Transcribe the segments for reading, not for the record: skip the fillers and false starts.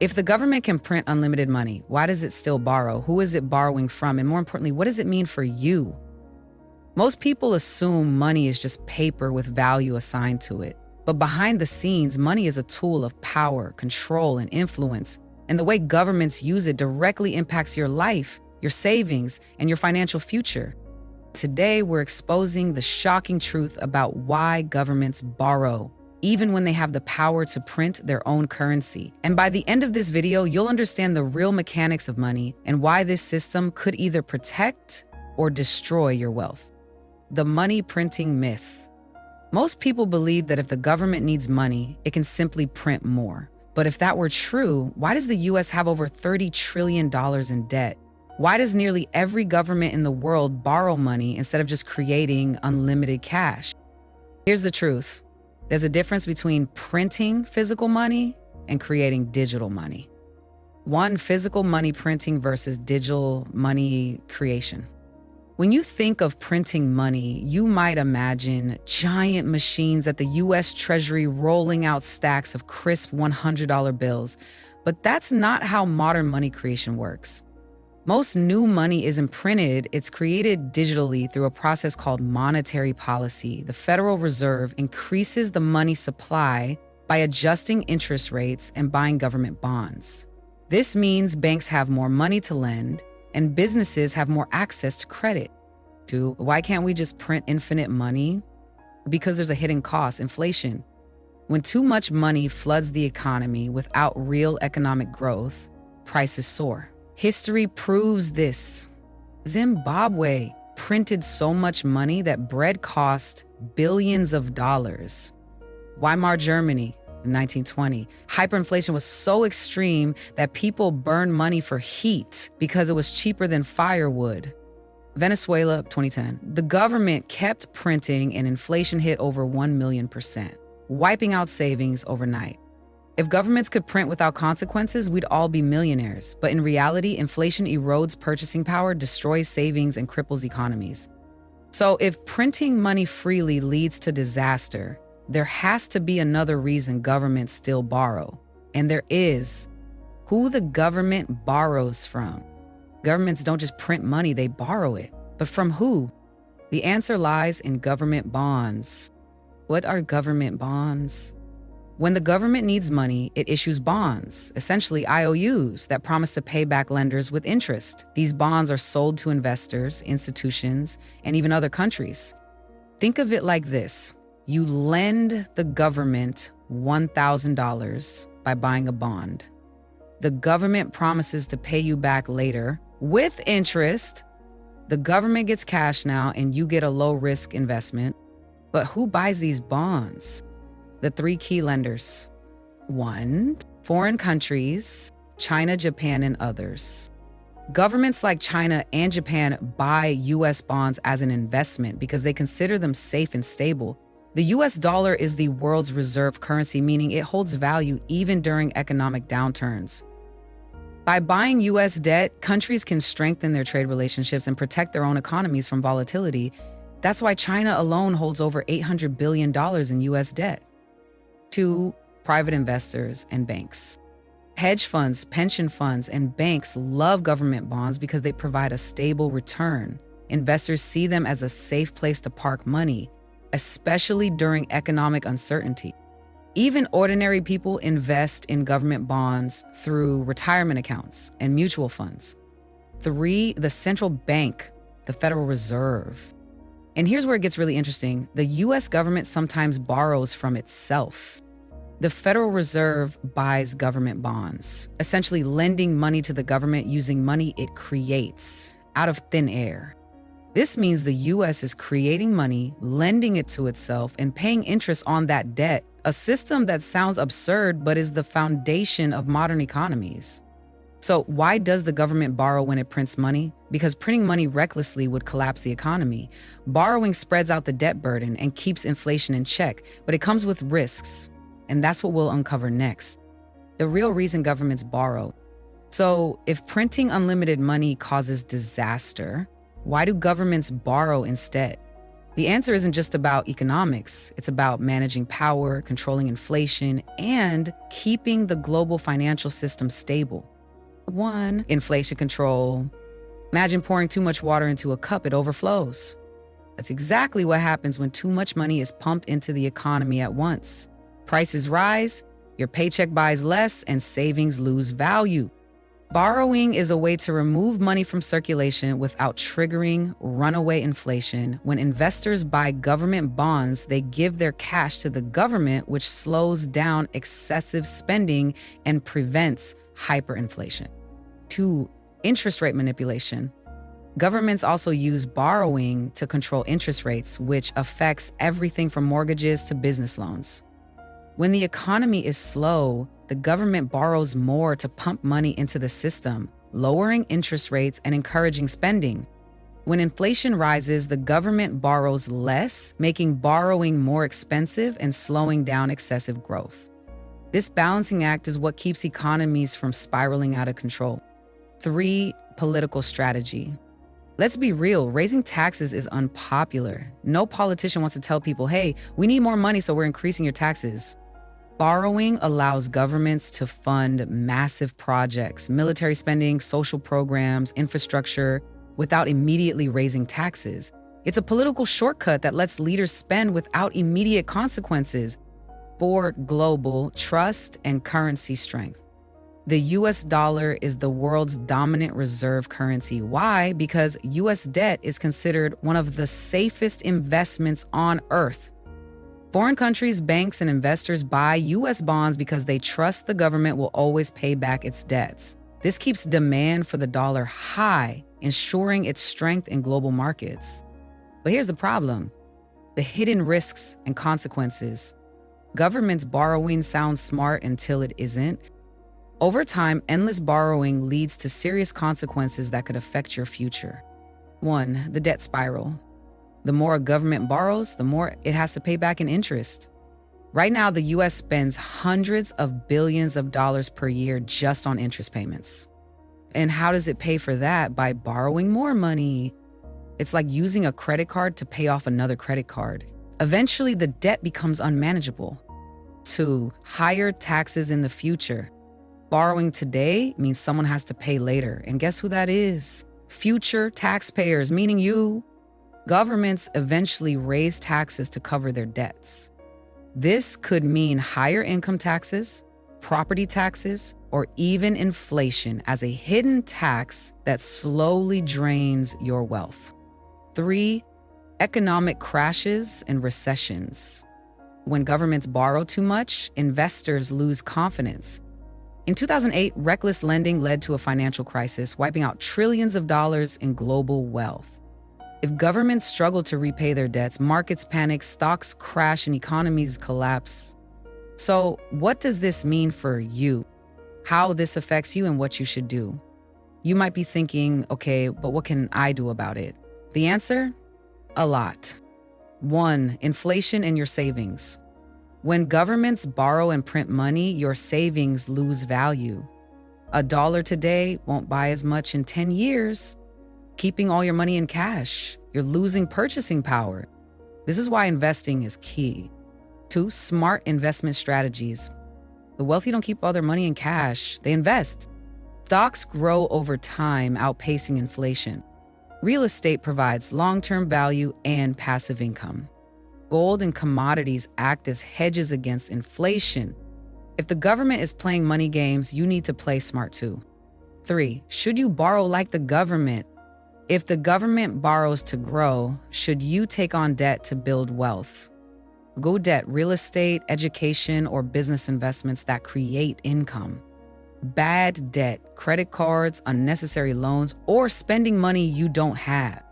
If the government can print unlimited money, why does it still borrow? Who is it borrowing from? And more importantly, what does it mean for you? Most people assume money is just paper with value assigned to it. But behind the scenes, money is a tool of power, control, and influence. And the way governments use it directly impacts your life, your savings, and your financial future. Today, we're exposing the shocking truth about why governments borrow, even when they have the power to print their own currency. And by the end of this video, you'll understand the real mechanics of money and why this system could either protect or destroy your wealth. The money printing myth. Most people believe that if the government needs money, it can simply print more. But if that were true, why does the US have over $30 trillion in debt? Why does nearly every government in the world borrow money instead of just creating unlimited cash? Here's the truth. There's a difference between printing physical money and creating digital money. One, physical money printing versus digital money creation. When you think of printing money, you might imagine giant machines at the US Treasury rolling out stacks of crisp $100 bills. But that's not how modern money creation works. Most new money isn't printed, it's created digitally through a process called monetary policy. The Federal Reserve increases the money supply by adjusting interest rates and buying government bonds. This means banks have more money to lend, and businesses have more access to credit. Why can't we just print infinite money? Because there's a hidden cost, inflation. When too much money floods the economy without real economic growth, prices soar. History proves this. Zimbabwe printed so much money that bread cost billions of dollars. Weimar Germany in 1920. Hyperinflation was so extreme that people burned money for heat because it was cheaper than firewood. Venezuela, 2010. The government kept printing and inflation hit over 1 million%, wiping out savings overnight. If governments could print without consequences, we'd all be millionaires. But in reality, inflation erodes purchasing power, destroys savings, and cripples economies. So if printing money freely leads to disaster, there has to be another reason governments still borrow. And there is. Who the government borrows from. Governments don't just print money, they borrow it. But from who? The answer lies in government bonds. What are government bonds? When the government needs money, it issues bonds, essentially IOUs, that promise to pay back lenders with interest. These bonds are sold to investors, institutions, and even other countries. Think of it like this. You lend the government $1,000 by buying a bond. The government promises to pay you back later with interest. The government gets cash now and you get a low-risk investment. But who buys these bonds? The three key lenders. 1, foreign countries, China, Japan, and others. Governments like China and Japan buy US bonds as an investment because they consider them safe and stable. The US dollar is the world's reserve currency, meaning it holds value even during economic downturns. By buying US debt, countries can strengthen their trade relationships and protect their own economies from volatility. That's why China alone holds over $800 billion in US debt. 2, private investors and banks. Hedge funds, pension funds, and banks love government bonds because they provide a stable return. Investors see them as a safe place to park money, especially during economic uncertainty. Even ordinary people invest in government bonds through retirement accounts and mutual funds. 3, the central bank, the Federal Reserve. And here's where it gets really interesting. The US government sometimes borrows from itself. The Federal Reserve buys government bonds, essentially lending money to the government using money it creates out of thin air. This means the US is creating money, lending it to itself, and paying interest on that debt, a system that sounds absurd but is the foundation of modern economies. So why does the government borrow when it prints money? Because printing money recklessly would collapse the economy. Borrowing spreads out the debt burden and keeps inflation in check, but it comes with risks. And that's what we'll uncover next. The real reason governments borrow. So if printing unlimited money causes disaster, why do governments borrow instead? The answer isn't just about economics. It's about managing power, controlling inflation, and keeping the global financial system stable. 1. Inflation control. Imagine pouring too much water into a cup, it overflows. That's exactly what happens when too much money is pumped into the economy at once. Prices rise, your paycheck buys less, and savings lose value. Borrowing is a way to remove money from circulation without triggering runaway inflation. When investors buy government bonds, they give their cash to the government, which slows down excessive spending and prevents hyperinflation. 2. Interest rate manipulation. Governments also use borrowing to control interest rates, which affects everything from mortgages to business loans. When the economy is slow, the government borrows more to pump money into the system, lowering interest rates and encouraging spending. When inflation rises, the government borrows less, making borrowing more expensive and slowing down excessive growth. This balancing act is what keeps economies from spiraling out of control. 3. Political strategy. Let's be real, raising taxes is unpopular. No politician wants to tell people, hey, we need more money, so we're increasing your taxes. Borrowing allows governments to fund massive projects, military spending, social programs, infrastructure, without immediately raising taxes. It's a political shortcut that lets leaders spend without immediate consequences. 4. Global trust and currency strength. The US dollar is the world's dominant reserve currency. Why? Because US debt is considered one of the safest investments on earth. Foreign countries, banks, and investors buy US bonds because they trust the government will always pay back its debts. This keeps demand for the dollar high, ensuring its strength in global markets. But here's the problem: the hidden risks and consequences. Governments borrowing sounds smart until it isn't. Over time, endless borrowing leads to serious consequences that could affect your future. 1. The debt spiral. The more a government borrows, the more it has to pay back in interest. Right now, the US spends hundreds of billions of dollars per year just on interest payments. And how does it pay for that? By borrowing more money. It's like using a credit card to pay off another credit card. Eventually, the debt becomes unmanageable. 2. Higher taxes in the future. Borrowing today means someone has to pay later. And guess who that is? Future taxpayers, meaning you. Governments eventually raise taxes to cover their debts. This could mean higher income taxes, property taxes, or even inflation as a hidden tax that slowly drains your wealth. 3. Economic crashes and recessions. When governments borrow too much, investors lose confidence. In 2008, reckless lending led to a financial crisis, wiping out trillions of dollars in global wealth. If governments struggle to repay their debts, markets panic, stocks crash, and economies collapse. So, what does this mean for you? How this affects you and what you should do? You might be thinking, okay, but what can I do about it? The answer? A lot. 1. Inflation and your savings. When governments borrow and print money, your savings lose value. $1 today won't buy as much in 10 years. Keeping all your money in cash, you're losing purchasing power. This is why investing is key. 2. Smart investment strategies. The wealthy don't keep all their money in cash, they invest. Stocks grow over time, outpacing inflation. Real estate provides long-term value and passive income. Gold and commodities act as hedges against inflation. If the government is playing money games, you need to play smart too. 3. Should you borrow like the government? If the government borrows to grow, should you take on debt to build wealth? Go debt, real estate, education, or business investments that create income. Bad debt, credit cards, unnecessary loans, or spending money you don't have.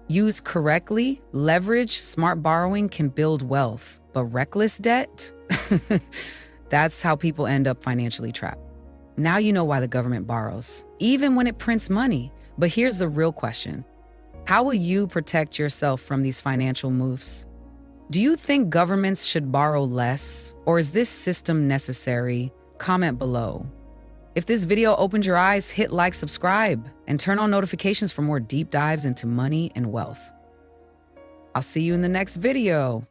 Used correctly, leverage, smart borrowing can build wealth, but reckless debt? That's how people end up financially trapped. Now you know why the government borrows, even when it prints money. But here's the real question. How will you protect yourself from these financial moves? Do you think governments should borrow less, or is this system necessary? Comment below. If this video opened your eyes, hit like, subscribe, and turn on notifications for more deep dives into money and wealth. I'll see you in the next video.